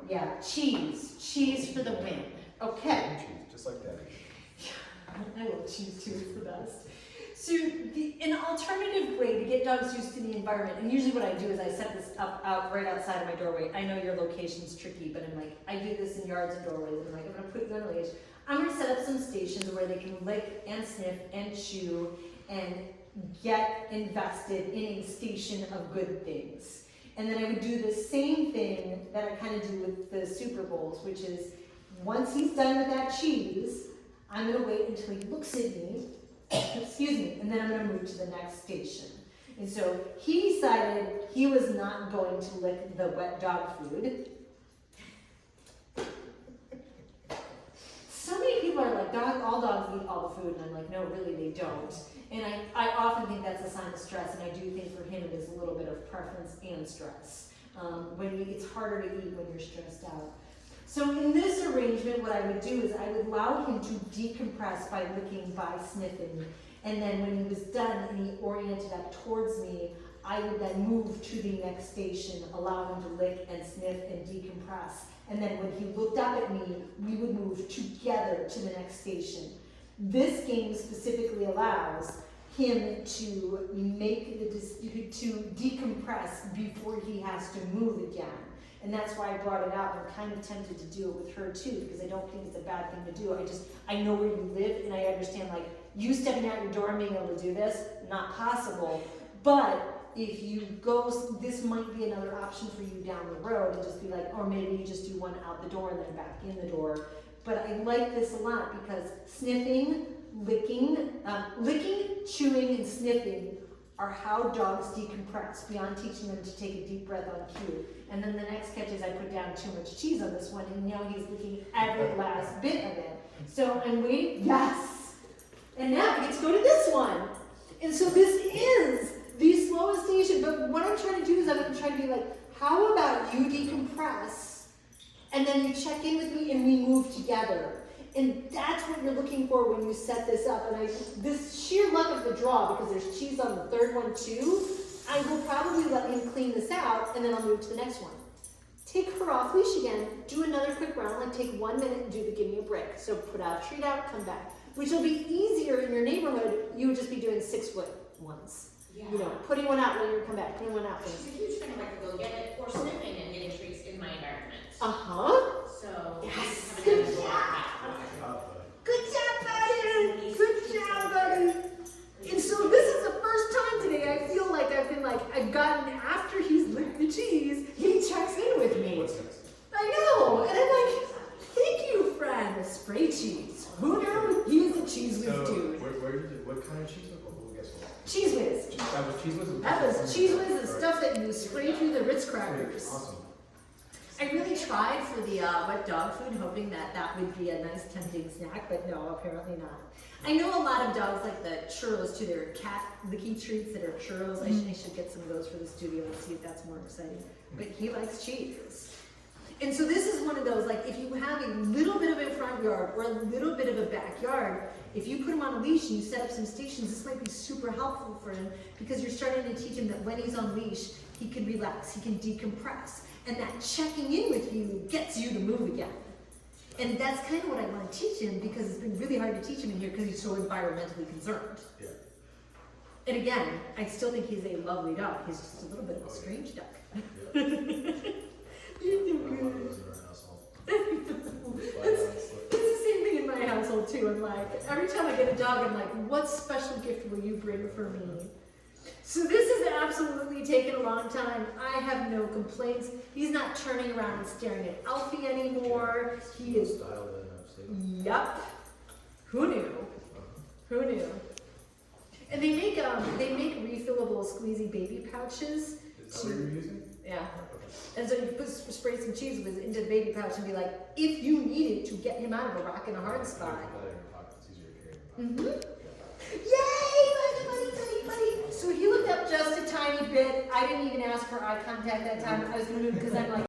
Yeah, cheese. Cheese for the win. Okay. Cheese, just like that. I love cheese too, it's the best. So an alternative way to get dogs used to the environment, and usually what I do is I set this up out right outside of my doorway. I know your location's tricky, but I'm like, I do this in yards and doorways, and I'm like, I'm gonna put you on a leash. I'm gonna set up some stations where they can lick and sniff and chew and get invested in a station of good things. And then I would do the same thing that I kind of do with the Super Bowls, which is once he's done with that cheese, I'm gonna wait until he looks at me, excuse me, and then I'm gonna move to the next station. And so he decided he was not going to lick the wet dog food. So many people are like, all dogs eat all the food, and I'm like, no, really they don't. And I often think that's a sign of stress, and I do think for him it is a little bit of preference and stress. It's harder to eat when you're stressed out. So in this arrangement, what I would do is I would allow him to decompress by licking, by sniffing, and then when he was done and he oriented up towards me, I would then move to the next station, allow him to lick and sniff and decompress. And then when he looked up at me, we would move together to the next station. This game specifically allows him to to decompress before he has to move again. And that's why I brought it up. I'm kind of tempted to do it with her too, because I don't think it's a bad thing to do. I know where you live, and I understand, like, you stepping out your door and being able to do this, not possible. But if you go, this might be another option for you down the road, and just be like, or maybe you just do one out the door and then back in the door. But I like this a lot because sniffing, licking, chewing, and sniffing are how dogs decompress, beyond teaching them to take a deep breath on cue. And then the next catch is I put down too much cheese on this one, and now he's licking every last bit of it. So I'm waiting, yes! And now we get to go to this one. And so this is the slowest station, but what I'm trying to do is I'm gonna try to be like, how about you decompress, and then you check in with me and we move together. And that's what you're looking for when you set this up. And this sheer luck of the draw, because there's cheese on the third one too, I will probably let him clean this out, and then I'll move to the next one. Take her off leash again, do another quick round, like take 1 minute and do the give me a break. So put out, treat out, come back. Which will be easier in your neighborhood. You would just be doing 6-foot ones. Yeah. You know, putting one out when you come back, putting one out. She's a huge fan of like go get it or sniffing and getting treats in my environment. Uh-huh. So Yes. good Good job. job. Good job, buddy. Good job, buddy. And so this is the first time today I feel like I've gotten, after he's licked the cheese, he checks in with me. What's next? I know. And I'm like, thank you, friend. Spray cheese. Who knew he was a cheese whiz dude? What kind of cheese was it? We'll guess what. Cheese whiz. That was cheese whiz? That was cheese whiz and stuff that you spray through the Ritz crackers. Awesome. I really tried for the wet dog food, hoping that would be a nice tempting snack, but no, apparently not. I know a lot of dogs like the churros too. There are cat licky treats that are churros. I should get some of those for the studio and see if that's more exciting. But he likes cheese. And so this is one of those, like, if you have a little bit of a front yard or a little bit of a backyard, if you put him on a leash and you set up some stations, this might be super helpful for him, because you're starting to teach him that when he's on leash, he can relax, he can decompress. And that checking in with you gets you to move again. And that's kind of what I want to teach him, because it's been really hard to teach him in here because he's so environmentally concerned. Yeah. And again, I still think he's a lovely dog. He's just a little bit of a strange duck. Yeah. It's the same thing in my household too. I'm like, every time I get a dog, I'm like, what special gift will you bring for me? So this has absolutely taken a long time. I have no complaints. He's not turning around and staring at Alfie anymore. He is, yep. Who knew? Who knew? And they make refillable squeezy baby pouches. Is that what you're using? Yeah. And so you spray some cheese whiz into the baby pouch and be like, if you needed to get him out of a rock and a hard spot. Put that in your pocket. It's easier to carry in your pocket. Yay! Buddy. So he looked up just a tiny bit. I didn't even ask for eye contact that time. I was going to move because I'm like,